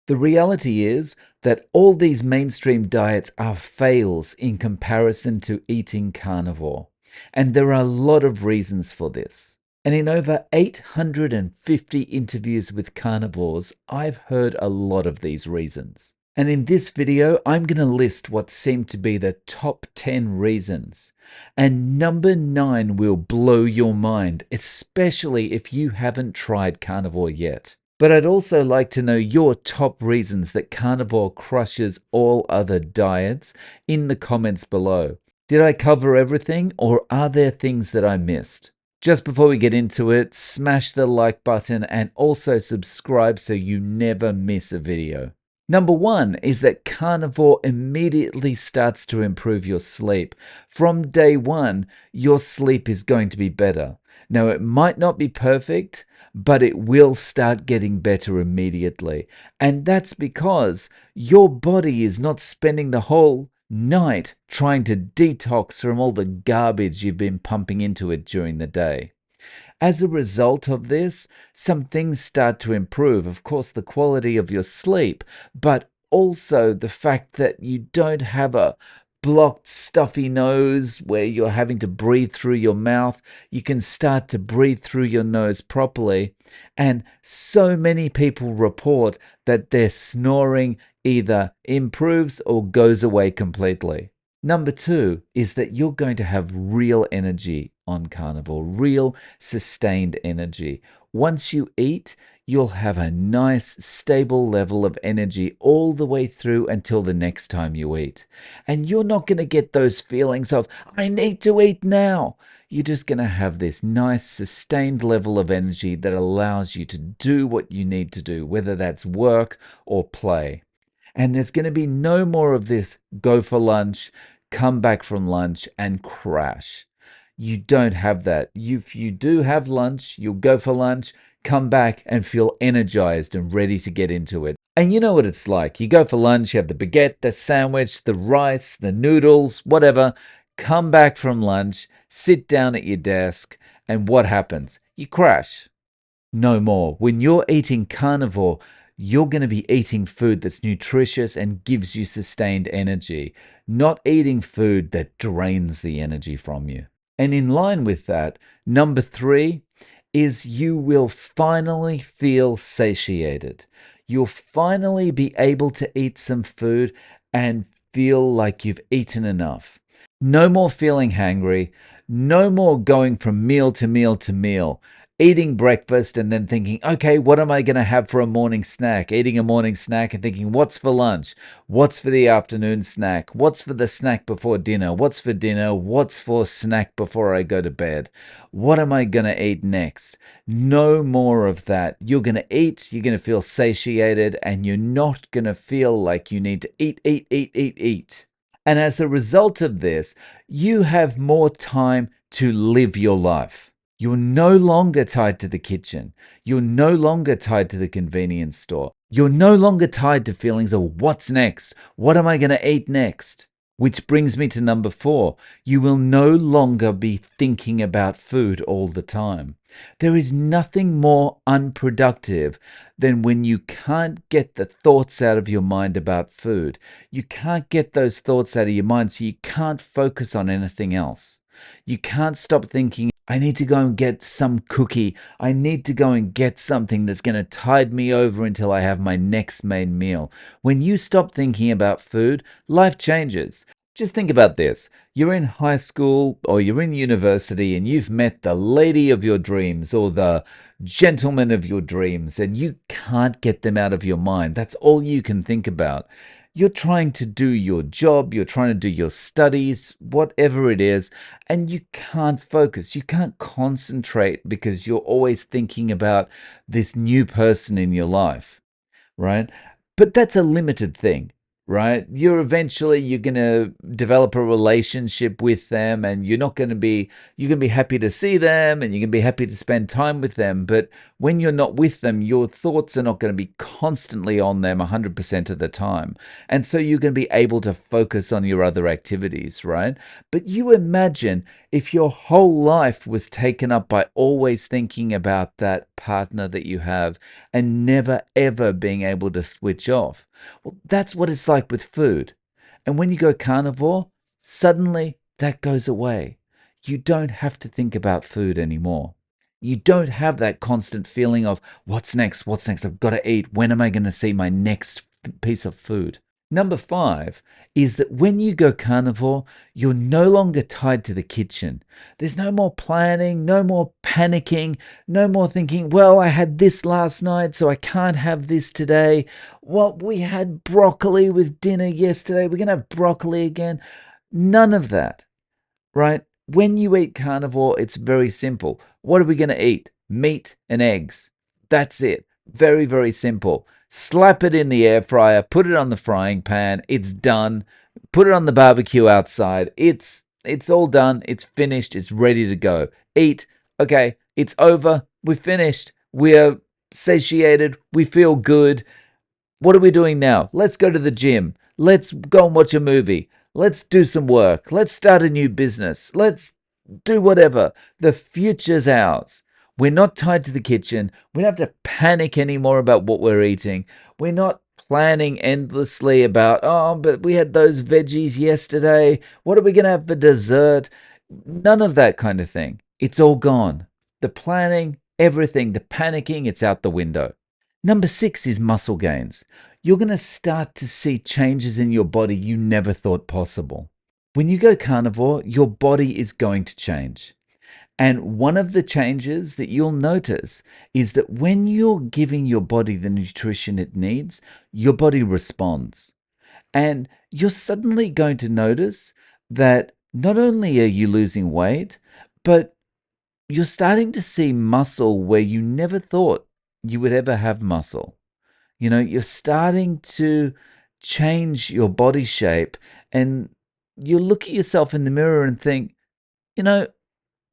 The reality is that all these mainstream diets are fails in comparison to eating carnivore. And there are a lot of reasons for this. And in over 850 interviews with carnivores, I've heard a lot of these reasons. And in this video, I'm going to list what seem to be the top 10 reasons. And number 9 will blow your mind, especially if you haven't tried carnivore yet. But I'd also like to know your top reasons that carnivore crushes all other diets in the comments below. Did I cover everything, or are there things that I missed? Just before we get into it, smash the like button and also subscribe so you never miss a video. Number 1 is that carnivore immediately starts to improve your sleep. From day 1, your sleep is going to be better. Now, it might not be perfect, but it will start getting better immediately. And that's because your body is not spending the whole night trying to detox from all the garbage you've been pumping into it during the day. As a result of this, some things start to improve. Of course, the quality of your sleep, but also the fact that you don't have a blocked, stuffy nose where you're having to breathe through your mouth. You can start to breathe through your nose properly. And so many people report that their snoring either improves or goes away completely. Number 2 is that you're going to have real energy on carnivore, real sustained energy. Once you eat, you'll have a nice, stable level of energy all the way through until the next time you eat. And you're not going to get those feelings of, I need to eat now. You're just going to have this nice, sustained level of energy that allows you to do what you need to do, whether that's work or play. And there's going to be no more of this go for lunch, come back from lunch and crash. You don't have that. If you do have lunch, you'll go for lunch, come back and feel energized and ready to get into it. And you know what it's like. You go for lunch, you have the baguette, the sandwich, the rice, the noodles, whatever. Come back from lunch, sit down at your desk, and what happens? You crash. No more. When you're eating carnivore, you're going to be eating food that's nutritious and gives you sustained energy, not eating food that drains the energy from you. And in line with that, number 3 is you will finally feel satiated. You'll finally be able to eat some food and feel like you've eaten enough. No more feeling hangry. No more going from meal to meal to meal. Eating breakfast and then thinking, okay, what am I going to have for a morning snack? Eating a morning snack and thinking, what's for lunch? What's for the afternoon snack? What's for the snack before dinner? What's for dinner? What's for snack before I go to bed? What am I going to eat next? No more of that. You're going to eat, you're going to feel satiated, and you're not going to feel like you need to eat. And as a result of this, you have more time to live your life. You're no longer tied to the kitchen. You're no longer tied to the convenience store. You're no longer tied to feelings of what's next? What am I going to eat next? Which brings me to number 4. You will no longer be thinking about food all the time. There is nothing more unproductive than when you can't get the thoughts out of your mind about food. You can't get those thoughts out of your mind, so you can't focus on anything else. You can't stop thinking, I need to go and get some cookie. I need to go and get something that's going to tide me over until I have my next main meal. When you stop thinking about food, life changes. Just think about this. You're in high school or you're in university and you've met the lady of your dreams or the gentleman of your dreams, and you can't get them out of your mind. That's all you can think about. You're trying to do your job, you're trying to do your studies, whatever it is, and you can't focus. You can't concentrate because you're always thinking about this new person in your life, right? But that's a limited thing. right? You're going to develop a relationship with them, and you're going to be happy to see them, and you're going to be happy to spend time with them. But when you're not with them, your thoughts are not going to be constantly on them 100% of the time. And so you're going to be able to focus on your other activities, right? But you imagine if your whole life was taken up by always thinking about that partner that you have and never ever being able to switch off. Well, that's what it's like with food. And when you go carnivore, suddenly that goes away. You don't have to think about food anymore. You don't have that constant feeling of what's next? What's next? I've got to eat. When am I going to see my next piece of food? Number five is that when you go carnivore, you're no longer tied to the kitchen. There's no more planning, no more panicking, no more thinking, well, I had this last night, so I can't have this today. Well, we had broccoli with dinner yesterday. We're going to have broccoli again. None of that, right? When you eat carnivore, it's very simple. What are we going to eat? Meat and eggs. That's it. Very, very simple. Slap it in the air fryer, put it on the frying pan. It's done. Put it on the barbecue outside. It's all done. It's finished. It's ready to go. Eat. Okay, it's over. We're finished. We're satiated. We feel good. What are we doing now? Let's go to the gym. Let's go and watch a movie. Let's do some work. Let's start a new business. Let's do whatever. The future's ours. We're not tied to the kitchen. We don't have to panic anymore about what we're eating. We're not planning endlessly about, oh, but we had those veggies yesterday. What are we going to have for dessert? None of that kind of thing. It's all gone. The planning, everything, the panicking, it's out the window. Number six is muscle gains. You're going to start to see changes in your body you never thought possible. When you go carnivore, your body is going to change. And one of the changes that you'll notice is that when you're giving your body the nutrition it needs, your body responds. And you're suddenly going to notice that not only are you losing weight, but you're starting to see muscle where you never thought you would ever have muscle. You're starting to change your body shape, and you look at yourself in the mirror and think, you know,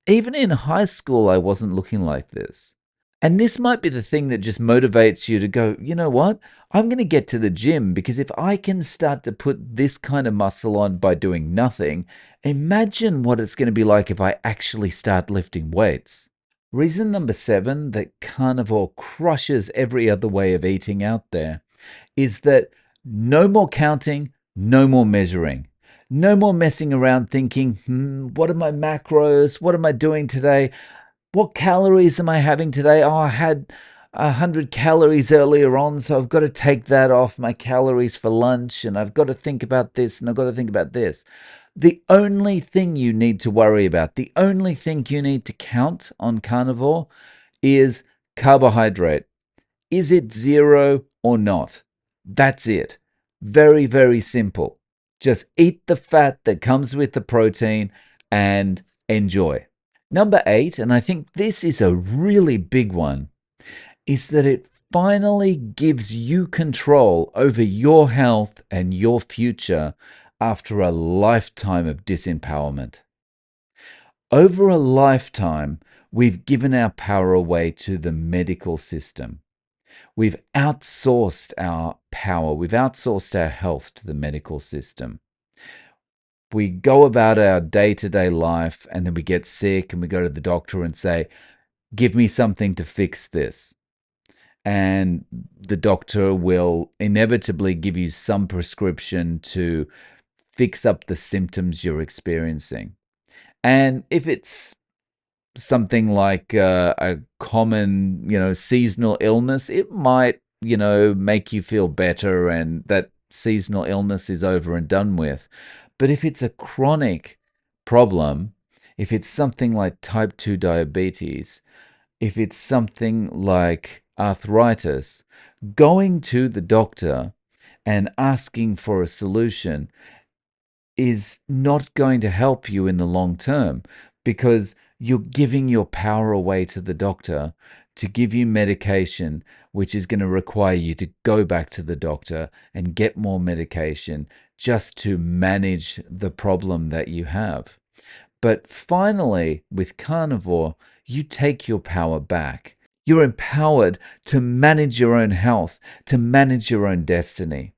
even in high school, I wasn't looking like this. And this might be the thing that just motivates you to go, you know what? I'm going to get to the gym because if I can start to put this kind of muscle on by doing nothing, imagine what it's going to be like if I actually start lifting weights. Reason number seven that carnivore crushes every other way of eating out there is that no more counting, no more measuring. No more messing around thinking, what are my macros? What am I doing today? What calories am I having today? Oh, I had 100 calories earlier on, so I've got to take that off my calories for lunch, and I've got to think about this, and I've got to think about this. The only thing you need to worry about, the only thing you need to count on carnivore is carbohydrate. Is it zero or not? That's it. Very, very simple. Just eat the fat that comes with the protein and enjoy. Number eight, and I think this is a really big one, is that it finally gives you control over your health and your future after a lifetime of disempowerment. Over a lifetime, we've given our power away to the medical system. We've outsourced our power, we've outsourced our health to the medical system. We go about our day to day life and then we get sick and we go to the doctor and say, give me something to fix this. And the doctor will inevitably give you some prescription to fix up the symptoms you're experiencing. And if it's something like a common, seasonal illness, it might, make you feel better and that seasonal illness is over and done with. But if it's a chronic problem, if it's something like type 2 diabetes, if it's something like arthritis, going to the doctor and asking for a solution is not going to help you in the long term because you're giving your power away to the doctor to give you medication, which is going to require you to go back to the doctor and get more medication just to manage the problem that you have. But finally, with carnivore, you take your power back. You're empowered to manage your own health, to manage your own destiny.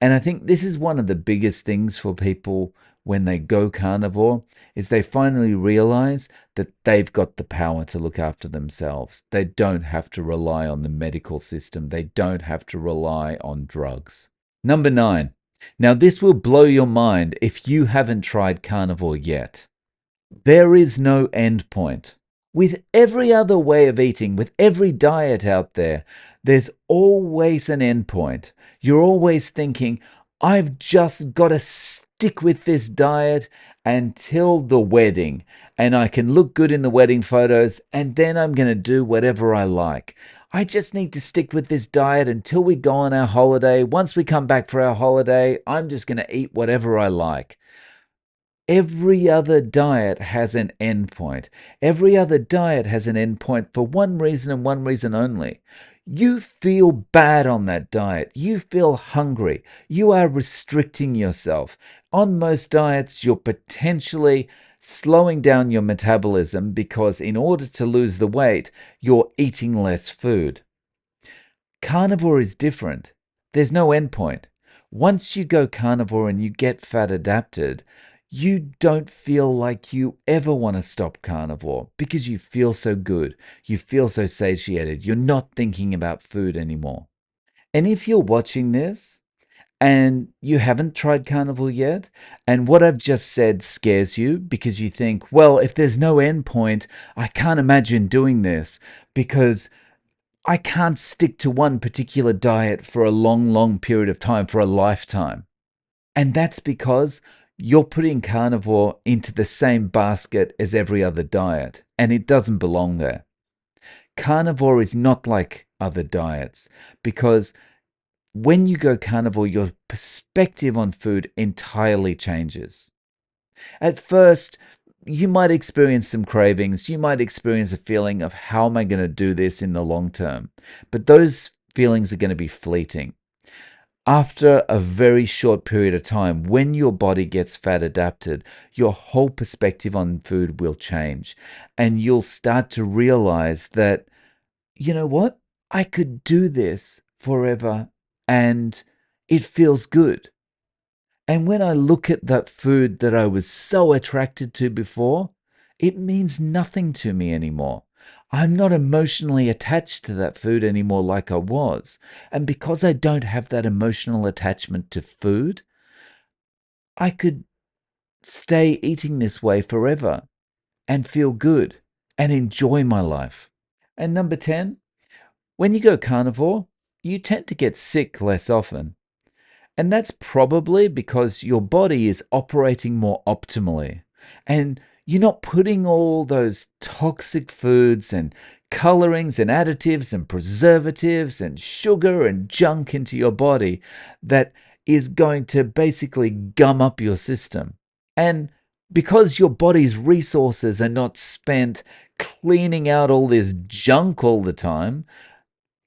And I think this is one of the biggest things for people when they go carnivore is they finally realize that they've got the power to look after themselves. They don't have to rely on the medical system. They don't have to rely on drugs. Number 9. Now this will blow your mind if you haven't tried carnivore yet. There is no end point. With every other way of eating, with every diet out there, there's always an end point. You're always thinking, I've just got to stick with this diet until the wedding, and I can look good in the wedding photos, and then I'm going to do whatever I like. I just need to stick with this diet until we go on our holiday. Once we come back for our holiday, I'm just going to eat whatever I like. Every other diet has an endpoint. Every other diet has an endpoint for one reason and one reason only. You feel bad on that diet. You feel hungry. You are restricting yourself. On most diets, you're potentially slowing down your metabolism because in order to lose the weight, you're eating less food. Carnivore is different. There's no endpoint. Once you go carnivore and you get fat adapted, you don't feel like you ever want to stop carnivore because you feel so good. You feel so satiated. You're not thinking about food anymore. And if you're watching this and you haven't tried carnivore yet, and what I've just said scares you because you think, well, if there's no end point, I can't imagine doing this because I can't stick to one particular diet for a long, long period of time, for a lifetime. And that's because you're putting carnivore into the same basket as every other diet, and it doesn't belong there. Carnivore is not like other diets because when you go carnivore, your perspective on food entirely changes. At first, you might experience some cravings. You might experience a feeling of how am I going to do this in the long term? But those feelings are going to be fleeting. After a very short period of time, when your body gets fat adapted, your whole perspective on food will change. And you'll start to realize that, you know what? I could do this forever and it feels good. And when I look at that food that I was so attracted to before, it means nothing to me anymore. I'm not emotionally attached to that food anymore like I was. And because I don't have that emotional attachment to food, I could stay eating this way forever and feel good and enjoy my life. And number 10, when you go carnivore, you tend to get sick less often. And that's probably because your body is operating more optimally. And you're not putting all those toxic foods and colorings and additives and preservatives and sugar and junk into your body that is going to basically gum up your system. And because your body's resources are not spent cleaning out all this junk all the time,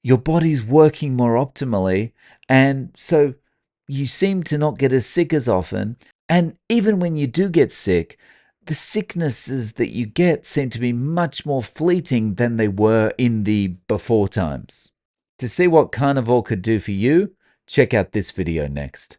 your body's working more optimally. And so you seem to not get as sick as often. And even when you do get sick, the sicknesses that you get seem to be much more fleeting than they were in the before times. To see what carnivore could do for you, check out this video next.